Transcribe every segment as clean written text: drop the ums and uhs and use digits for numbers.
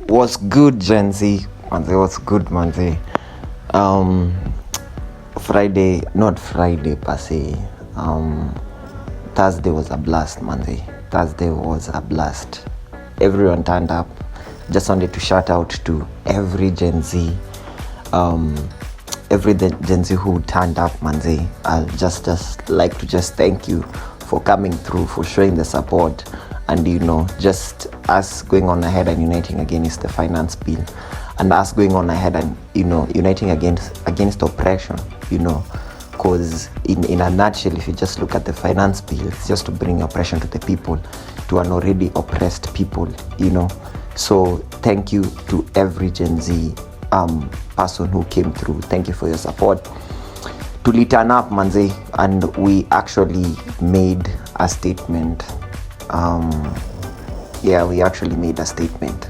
What's good, Gen Z? Manze, what's good, Manze? Friday, not Friday per se. Thursday was a blast, Manze. Thursday was a blast. Everyone turned up. Just wanted to shout out to every Gen Z. Every Gen Z who turned up, Manze. I'll just like to thank you for coming through, for showing the support, and just us going on ahead and uniting against the finance bill, and us going on ahead and uniting against oppression, because in a nutshell, if you just look at the finance bill, it's just to bring oppression to the people, to an already oppressed people. So thank you to every Gen Z person who came through. Thank you for your support. To turn up, Manze, and we actually made a statement. We actually made a statement,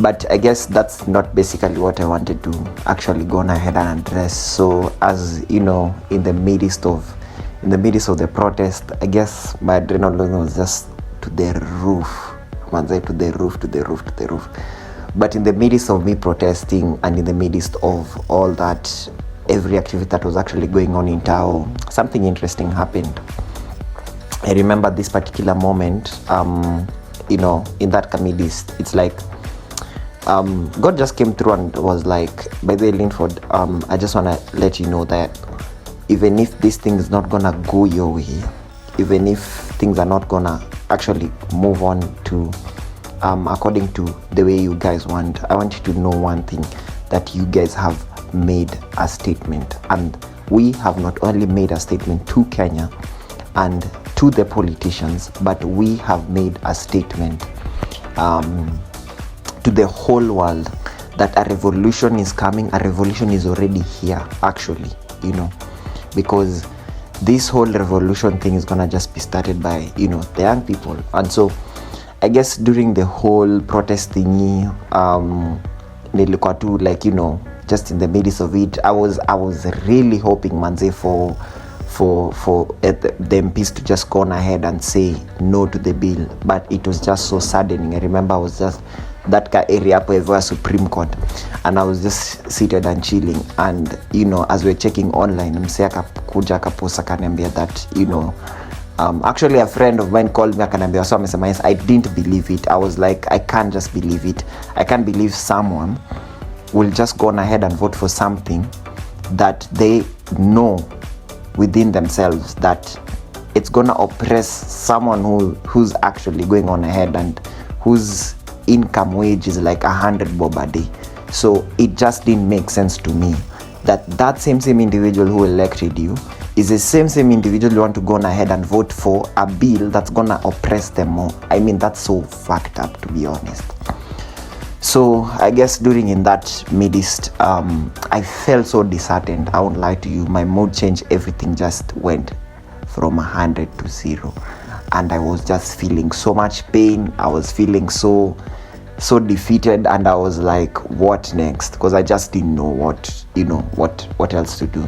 but I guess that's not basically what I wanted to actually go on ahead and address. So, as in the midst of the protest, I guess my adrenaline was just to the roof, Manze, to the roof. But in the midst of me protesting, and in the midst of all that, every activity that was actually going on in Tao, something interesting happened. I remember this particular moment, in that midst, it's like God just came through and was like, by the way, Linford, I just want to let you know that even if this thing is not gonna go your way, even if things are not gonna actually move on to according to the way you guys want, I want you to know one thing, that you guys have made a statement, and we have not only made a statement to Kenya and to the politicians, but we have made a statement to the whole world that a revolution is coming. A revolution is already here, actually, because this whole revolution thing is gonna just be started by the young people. And so I guess during the whole protest thingy, nilikuwa tu like just in the midst of it, I was really hoping, Manze, for the MPs to just go on ahead and say no to the bill, but it was just so saddening. I remember I was just that area up where Supreme Court, and I was just seated and chilling, and as we're checking online, msee akakuja akapost akaniambia that actually a friend of mine called me akaniambia, so amesema yes. I didn't believe it. I was like, I can't just believe it. I can't believe someone will just go on ahead and vote for something that they know within themselves that it's gonna oppress someone who's actually going on ahead and whose income wage is like 100 bob a day. So it just didn't make sense to me that same individual who elected you is the same individual you want to go on ahead and vote for a bill that's gonna oppress them more. I mean, that's so fucked up, to be honest. So I guess during in that midst, I felt so disheartened. I won't lie to you. My mood changed. Everything just went from 100 to 0, and I was just feeling so much pain. I was feeling so defeated, and I was like, what next? Because I just didn't know what else to do.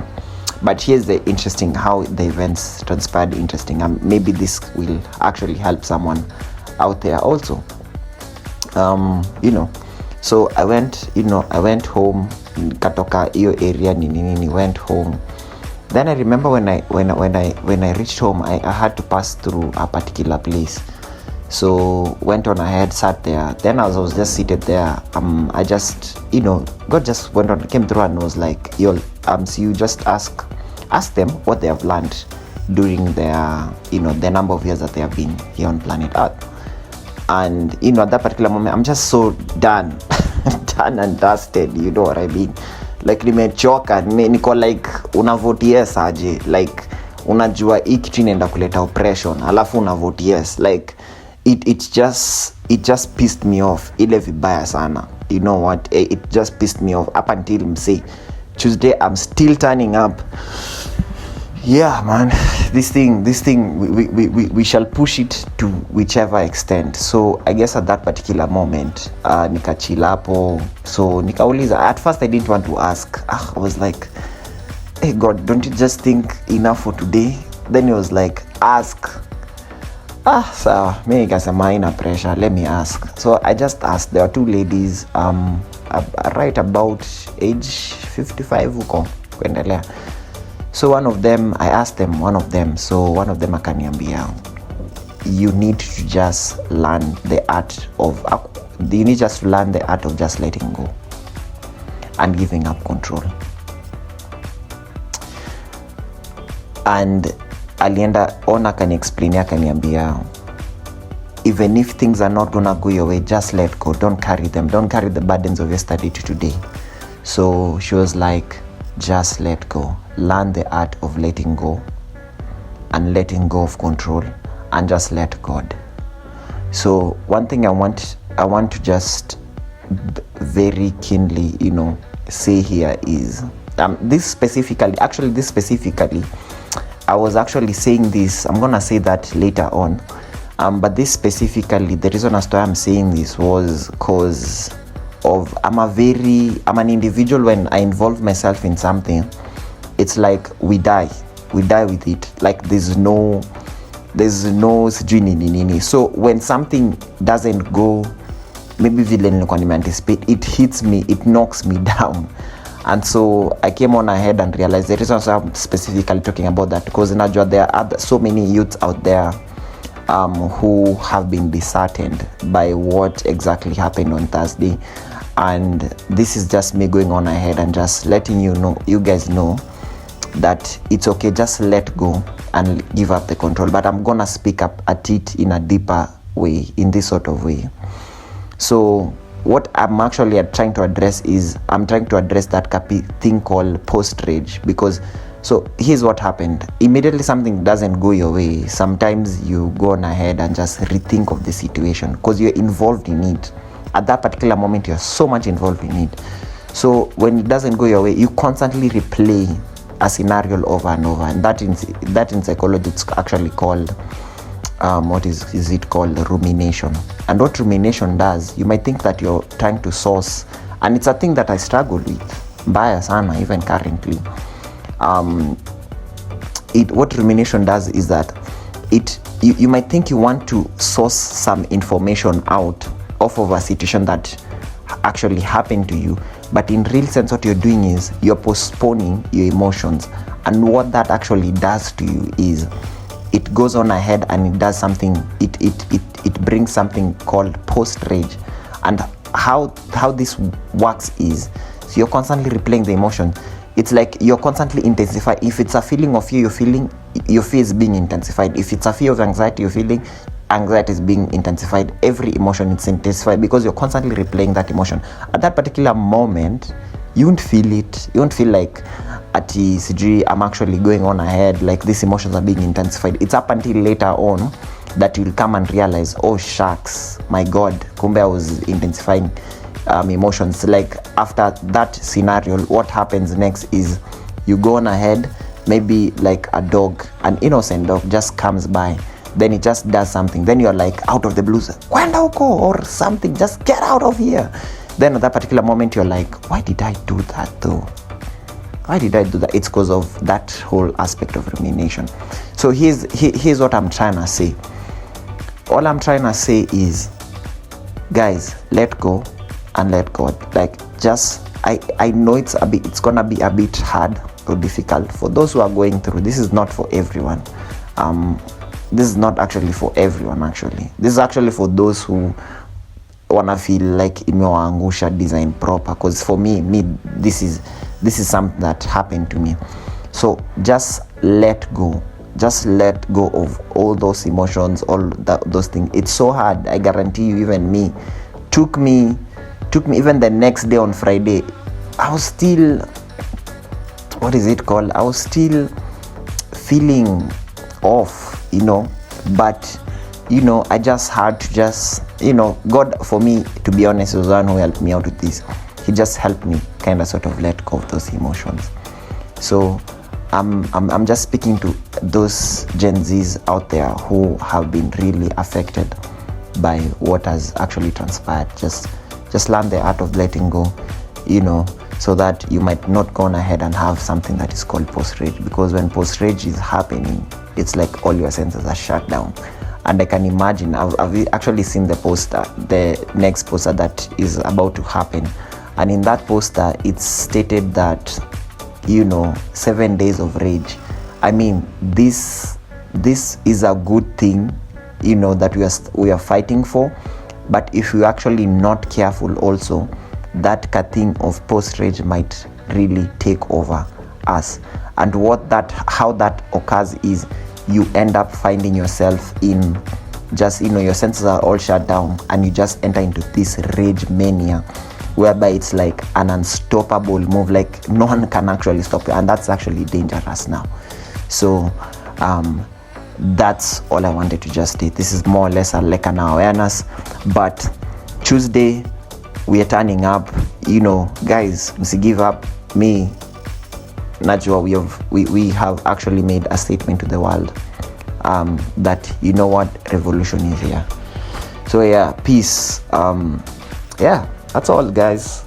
But here's the interesting how the events transpired. Interesting, and maybe this will actually help someone out there also. So I went home, katoka iyo area nini, went home. Then I remember when I reached home, I had to pass through a particular place. So went on ahead, sat there. Then as I was just seated there, I just God just came through and was like, yo, so you just ask them what they have learned during their the number of years that they have been here on planet Earth. And at that particular moment, I'm just so done and dusted, you know what I mean? Like nimechoka, niko like unavote yes aje, like unajua hii kitu inaenda kuleta oppression, alafu unavote yes, like it just pissed me off ile vibaya sana. You know what, it just pissed me off up until say Tuesday. I'm still turning up. Yeah, man, this thing we shall push it to whichever extent. So I guess at that particular moment nikachila hapo, so nikauliza. At first I didn't want to ask. I was like, hey God, don't you just think enough for today? Then he was like, ask. So me nikasema haina pressure, let me ask. So I just asked. There were two ladies right about age 55 huko kuendelea. So one of them, I asked them, so one of them akaniambia, you need to just learn the art of just letting go and giving up control. And alienda on akaniexplainia, akaniambia, even if things are not gonna go your way, just let go. Don't carry the burdens of yesterday to today. So she was like, just let go. Learn the art of letting go and letting go of control, and just let God. So one thing I want to just very keenly, say here is this specifically, I was actually saying this, I'm gonna say that later on, but this specifically, the reason as to why I'm saying this was because of I'm an individual. When I involve myself in something, it's like we die with it. Like there's no sijui nini. So when something doesn't go maybe vile nilikuwa nimeanticipate, it hits me, it knocks me down. And so I came on ahead and realized the reason I'm specifically talking about that, because najua there are so many youths out there who have been disheartened by what exactly happened on Thursday. And this is just me going on ahead and just letting you guys know that it's okay, just let go and give up the control. But I'm gonna speak up at it in a deeper way, in this sort of way. So what I'm actually trying to address is, I'm trying to address that thing called post-rage. Because so here's what happened. Immediately something doesn't go your way, sometimes you go on ahead and just rethink of the situation, because you're involved in it. At that particular moment, you're so much involved in it. So when it doesn't go your way, you constantly replay a scenario over and over. And that in psychology, it's actually called what is it called? Rumination. And what rumination does, you might think that you're trying to source, and it's a thing that I struggle with mbaya sana even currently. What rumination does is that you might think you want to source some information out off of a situation that actually happened to you, but in real sense what you're doing is you're postponing your emotions. And what that actually does to you is it goes on ahead and it does something, it brings something called post-rage. And how this works is, so you're constantly replaying the emotion. It's like you're constantly intensifying. If it's a feeling of fear you're feeling, your fear is being intensified. If it's a fear of anxiety you're feeling, anxiety is being intensified. Every emotion is intensified because you're constantly replaying that emotion. At that particular moment, you won't feel it. You won't feel like ati sijui I'm actually going on ahead, like these emotions are being intensified. It's up until later on that you'll come and realize, oh shucks, my God, kumbe I was intensifying emotions. Like after that scenario, what happens next is you go on ahead, maybe like a dog, an innocent dog just comes by, then it just does something, then you're like out of the blues, kwenda huko or something, just get out of here. Then at that particular moment you're like, why did I do that though? Why did I do that? It's because of that whole aspect of rumination. So here's what I'm trying to say. All I'm trying to say is, guys, let go and let God. Like, just I know it's gonna be a bit hard or difficult for those who are going through. This is not for everyone. This is not actually for everyone. Actually, this is actually for those who wanna feel like imewaangusha design proper. Because for me, this is something that happened to me. So just let go. Just let go of all those emotions, all those things. It's so hard. I guarantee you, even me, took me even the next day on Friday, I was still, what is it called? I was still feeling off, but, I just had to just, God, for me, to be honest, was the one who helped me out with this. He just helped me kind of sort of let go of those emotions. So I'm just speaking to those Gen Zs out there who have been really affected by what has actually transpired. Just learn the art of letting go, so that you might not go on ahead and have something that is called post-rage. Because when post-rage is happening, it's like all your senses are shut down. And I can imagine, I've actually seen the poster, the next poster that is about to happen. And in that poster, it's stated that, 7 days of rage. I mean, this is a good thing, that we are fighting for. But if we're actually not careful also, that thing of post-rage might really take over us. And how that occurs is you end up finding yourself in just, your senses are all shut down, and you just enter into this rage mania, whereby it's like an unstoppable move, like no one can actually stop you, and that's actually dangerous now. So that's all I wanted to just state. This is more or less like an awareness. But Tuesday we are turning up, guys, msi give up. Me najua we have actually made a statement to the world, that what, revolution is here. So yeah, peace. Yeah, that's all, guys.